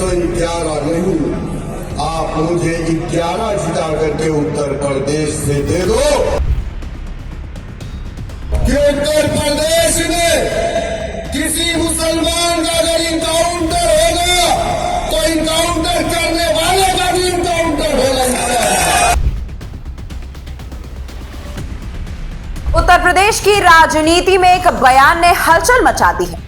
111 नहीं, आप मुझे 11 जिता करके उत्तर प्रदेश से दे दो कि उत्तर प्रदेश में किसी मुसलमान का अगर इनकाउंटर होगा तो इनकाउंटर करने वाले का भी इनकाउंटर होगा। उत्तर प्रदेश की राजनीति में एक बयान ने हलचल मचा दी है।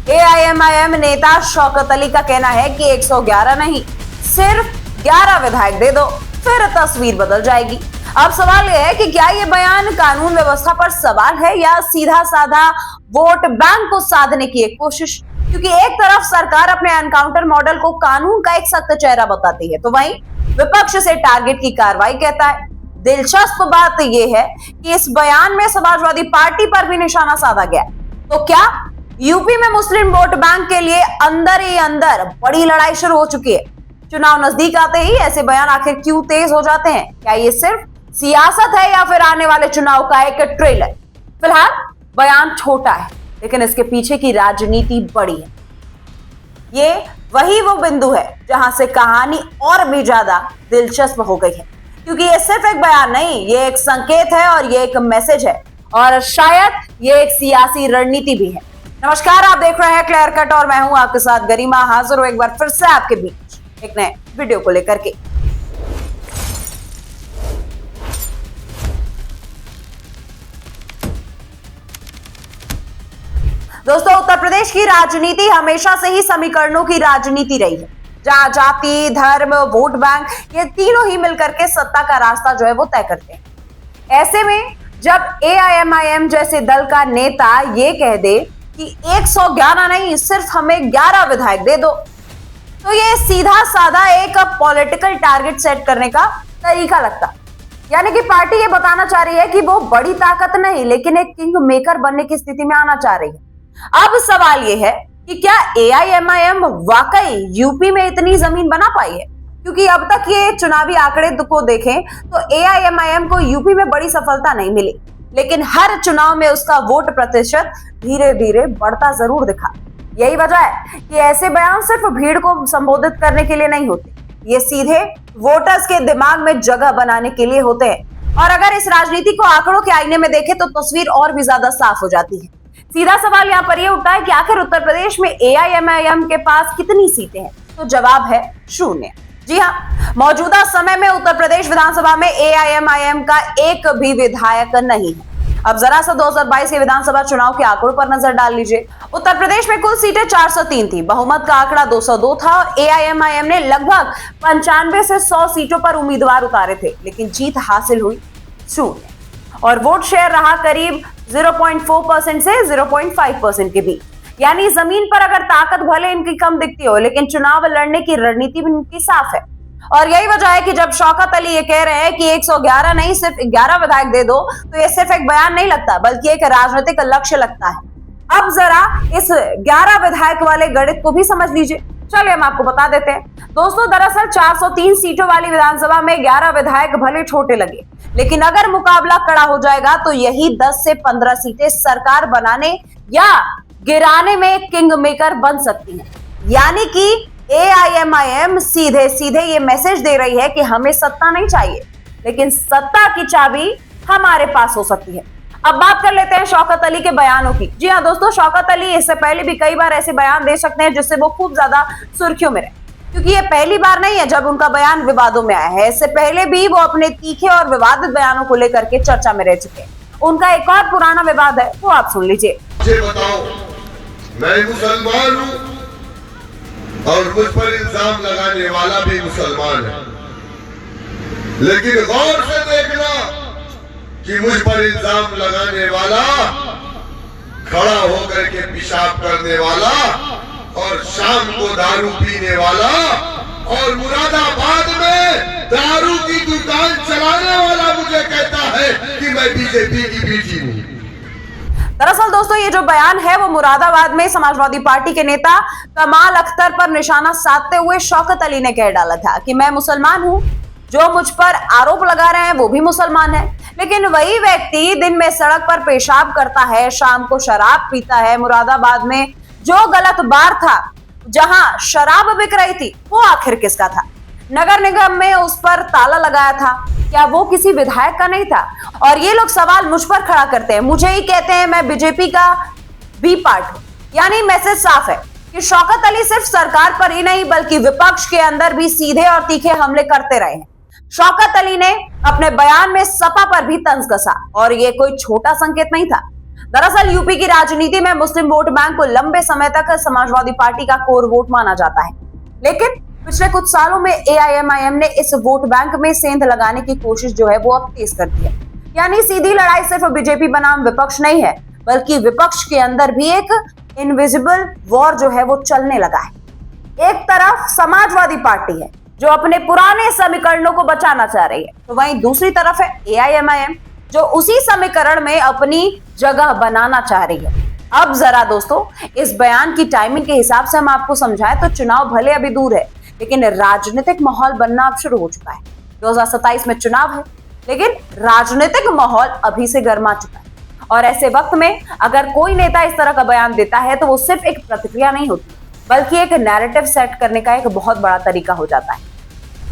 एआईएमआईएम नेता शौकत अली का कहना है कि 111 नहीं, सिर्फ 11 विधायक दे दो, फिर तस्वीर बदल जाएगी। अब सवाल यह है कि क्या यह बयान कानून व्यवस्था पर सवाल है या सीधा साधा वोट बैंक को साधने की एक कोशिश? क्योंकि एक तरफ सरकार अपने एनकाउंटर मॉडल को कानून का एक सख्त चेहरा बताती है, तो वहीं विपक्ष से टारगेट की कार्रवाई कहता है। दिलचस्प बात यह है कि इस बयान में समाजवादी पार्टी पर भी निशाना साधा गया। तो क्या यूपी में मुस्लिम वोट बैंक के लिए अंदर ही अंदर बड़ी लड़ाई शुरू हो चुकी है? चुनाव नजदीक आते ही ऐसे बयान आखिर क्यों तेज हो जाते हैं? क्या ये सिर्फ सियासत है या फिर आने वाले चुनाव का एक ट्रेलर? फिलहाल बयान छोटा है, लेकिन इसके पीछे की राजनीति बड़ी है। ये वही वो बिंदु है जहां से कहानी और भी ज्यादा दिलचस्प हो गई है, क्योंकि ये सिर्फ एक बयान नहीं, ये एक संकेत है और ये एक मैसेज है, और शायद ये एक सियासी रणनीति भी है। नमस्कार, आप देख रहे हैं क्लियर कट और मैं हूं आपके साथ गरिमा, हाजिर हूं एक बार फिर से आपके बीच एक नए वीडियो को लेकर के। दोस्तों, उत्तर प्रदेश की राजनीति हमेशा से ही समीकरणों की राजनीति रही है, जहां जाति, धर्म, वोट बैंक ये तीनों ही मिलकर के सत्ता का रास्ता जो है वो तय करते हैं। ऐसे में जब एआईएमआईएम जैसे दल का नेता ये कह दे कि 111 नहीं, सिर्फ हमें 11 विधायक दे दो, तो ये सीधा साधा एक पॉलिटिकल टारगेट सेट करने का तरीका लगता। यानी कि पार्टी ये बताना चाह रही है कि वो बड़ी ताकत नहीं, लेकिन एक किंग मेकर बनने की स्थिति में आना चाह रही है। अब सवाल ये है कि क्या एआईएमआईएम वाकई यूपी में इतनी जमीन बना पाई है? क्योंकि अब तक ये चुनावी आंकड़े को देखें तो एआईएमआईएम को यूपी में बड़ी सफलता नहीं मिली, लेकिन हर चुनाव में उसका वोट प्रतिशत धीरे धीरे बढ़ता जरूर दिखा। यही वजह है कि ऐसे बयान सिर्फ भीड़ को संबोधित करने के लिए नहीं होते, ये सीधे वोटर्स के दिमाग में जगह बनाने के लिए होते हैं। और अगर इस राजनीति को आंकड़ों के आईने में देखें तो तस्वीर और भी ज्यादा साफ हो जाती है। सीधा सवाल यहाँ पर यह उठता है कि आखिर उत्तर प्रदेश में एआईएमआईएम के पास कितनी सीटें हैं? तो जवाब है 0। जी हाँ, मौजूदा समय में उत्तर प्रदेश विधानसभा में एआईएमआईएम का एक भी विधायक नहीं है। अब जरा सा 2022 के विधानसभा चुनाव के आंकड़ों पर नजर डाल लीजिए। उत्तर प्रदेश में कुल सीटें 403 थी, बहुमत का आंकड़ा 202 था और एआईएमआईएम ने लगभग 95 से 100 सीटों पर उम्मीदवार उतारे थे, लेकिन जीत हासिल हुई 0 और वोट शेयर रहा करीब 0.4% से 0.5% के बीच। यानी जमीन पर अगर ताकत भले इनकी कम दिखती हो, लेकिन चुनाव लड़ने की रणनीति भी इनकी साफ है। और यही वजह है कि जब शौकत अली ये कह रहे हैं कि 111 नहीं, सिर्फ 11 विधायक दे दो, तो ये सिर्फ एक बयान नहीं लगता, बल्कि एक राजनीतिक लक्ष्य लगता है। अब जरा इस 11 विधायक वाले गणित को भी समझ लीजिए। चलिए हम आपको बता देते हैं। दोस्तों, दरअसल 403 सीटों वाली विधानसभा में 11 विधायक भले छोटे लगे, लेकिन अगर मुकाबला कड़ा हो जाएगा तो यही 10 से 15 सीटें सरकार बनाने या गिराने में किंग मेकर बन सकती हैं। यानी कि एआईएमआईएम सीधे सीधे ये मैसेज दे रही है कि हमें सत्ता नहीं चाहिए, लेकिन सत्ता की चाबी हमारे पास हो सकती है। अब बात कर लेते हैं शौकत अली के बयानों की। जी हाँ दोस्तों, शौकत अली इससे पहले भी कई बार ऐसे बयान दे सकते हैं जिससे वो खूब ज्यादा सुर्खियों में रहे, क्योंकि ये पहली बार नहीं है जब उनका बयान विवादों में आया है। इससे पहले भी वो अपने तीखे और विवादित बयानों को लेकर के चर्चा में रह चुके हैं। उनका एक और पुराना विवाद है, वो आप सुन लीजिए। मुझे बताओ, मैं मुसलमान हूँ और मुझ पर इल्जाम लगाने वाला भी मुसलमान है, लेकिन गौर से देखना कि मुझ पर इल्जाम लगाने वाला, खड़ा होकर के पेशाब करने वाला और शाम को दारू पीने वाला और मुरादाबाद में दारू की दुकान चलाने वाला मुझे कहता है कि मैं बीजेपी की बेटी हूँ। दरअसल दोस्तों, ये जो बयान है वो मुरादाबाद में समाजवादी पार्टी के नेता कमाल अख्तर पर निशाना साधते हुए शौकत अली ने कह डाला था कि मैं मुसलमान हूं, जो मुझ पर आरोप लगा रहे हैं वो भी मुसलमान है, लेकिन वही व्यक्ति दिन में सड़क पर पेशाब करता है, शाम को शराब पीता है। मुरादाबाद में जो गलत बार था जहां शराब बिक रही थी वो आखिर किसका था? नगर निगम में उस पर ताला लगाया था, क्या वो किसी विधायक का नहीं था? और ये लोग सवाल मुझ पर खड़ा करते हैं, मुझे ही कहते हैं मैं बीजेपी का बी पार्ट हूं। यानी मैसेज साफ है कि शौकत अली सिर्फ सरकार पर ही नहीं बल्कि विपक्ष के अंदर भी सीधे और तीखे हमले करते रहे हैं। शौकत अली ने अपने बयान में सपा पर भी तंज कसा और ये कोई छोटा संकेत नहीं था। दरअसल यूपी की राजनीति में मुस्लिम वोट बैंक को लंबे समय तक समाजवादी पार्टी का कोर वोट माना जाता है, लेकिन पिछले कुछ सालों में एआईएमआईएम ने इस वोट बैंक में सेंध लगाने की कोशिश जो है वो अब तेज कर दी है। यानी सीधी लड़ाई सिर्फ बीजेपी बनाम विपक्ष नहीं है, बल्कि विपक्ष के अंदर भी एक इनविजिबल वॉर जो है वो चलने लगा है। एक तरफ समाजवादी पार्टी है जो अपने पुराने समीकरणों को बचाना चाह रही है, तो वहीं दूसरी तरफ है एआईएमआईएम जो उसी समीकरण में अपनी जगह बनाना चाह रही है। अब जरा दोस्तों इस बयान की टाइमिंग के हिसाब से हम आपको समझाएं तो चुनाव भले अभी दूर है, लेकिन राजनीतिक माहौल बनना अब शुरू हो चुका है। 2027 में चुनाव है, लेकिन राजनीतिक माहौल अभी से गर्मा चुका है। और ऐसे वक्त में अगर कोई नेता इस तरह का बयान देता है तो वो सिर्फ एक प्रतिक्रिया नहीं होती, बल्कि एक नैरेटिव सेट करने का एक बहुत बड़ा तरीका हो जाता है।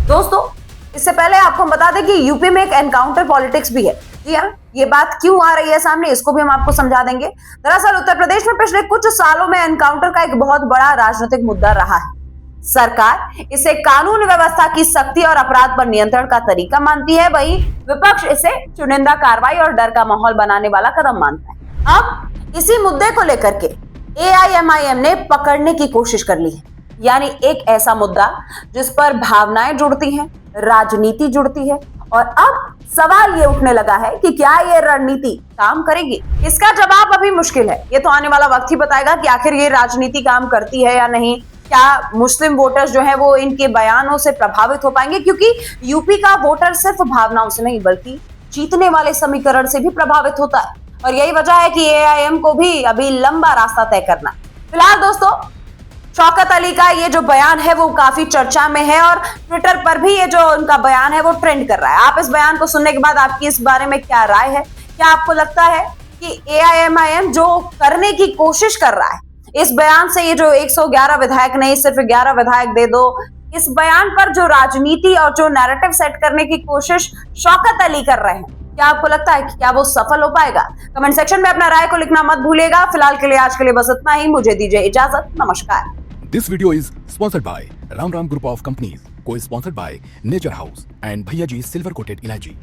दोस्तों इससे पहले आपको बता दें कि यूपी में एक एनकाउंटर पॉलिटिक्स भी है। जी हाँ, ये बात क्यों आ रही है सामने, इसको भी हम आपको समझा देंगे। दरअसल उत्तर प्रदेश में पिछले कुछ सालों में एनकाउंटर का एक बहुत बड़ा राजनीतिक मुद्दा रहा है। सरकार इसे कानून व्यवस्था की सख्ती और अपराध पर नियंत्रण का तरीका मानती है, वहीं विपक्ष इसे चुनिंदा कार्रवाई और डर का माहौल बनाने वाला कदम मानता है। अब इसी मुद्दे को लेकर के एआईएमआईएम ने पकड़ने की कोशिश कर ली है। यानी एक ऐसा मुद्दा जिस पर भावनाएं जुड़ती हैं, राजनीति जुड़ती है, और अब सवाल ये उठने लगा है कि क्या ये रणनीति काम करेगी। इसका जवाब अभी मुश्किल है, ये तो आने वाला वक्त ही बताएगा कि आखिर ये राजनीति काम करती है या नहीं। क्या मुस्लिम वोटर्स जो है वो इनके बयानों से प्रभावित हो पाएंगे, क्योंकि यूपी का वोटर सिर्फ भावनाओं से नहीं बल्कि जीतने वाले समीकरण से भी प्रभावित होता है, और यही वजह है कि एआईएम को भी अभी लंबा रास्ता तय करना। फिलहाल दोस्तों शौकत अली का ये जो बयान है वो काफी चर्चा में है और ट्विटर पर भी ये जो उनका बयान है वो ट्रेंड कर रहा है। आप इस बयान को सुनने के बाद आपकी इस बारे में क्या राय है? क्या आपको लगता है कि एआईएमआईएम जो करने की कोशिश कर रहा है इस बयान से, ये जो 111 विधायक नहीं सिर्फ 11 विधायक दे दो, इस बयान पर जो राजनीति और जो नैरेटिव सेट करने की कोशिश शौकत अली कर रहे हैं, क्या आपको लगता है कि क्या वो सफल हो पाएगा? कमेंट सेक्शन में अपना राय को लिखना मत भूलिएगा। फिलहाल के लिए आज के लिए बस इतना ही, मुझे दीजिए इजाजत, नमस्कार। This video is sponsored by Ram Ram Group of Companies, co-sponsored by Nature House and Bhaiya Ji Silver Coated Elaichi.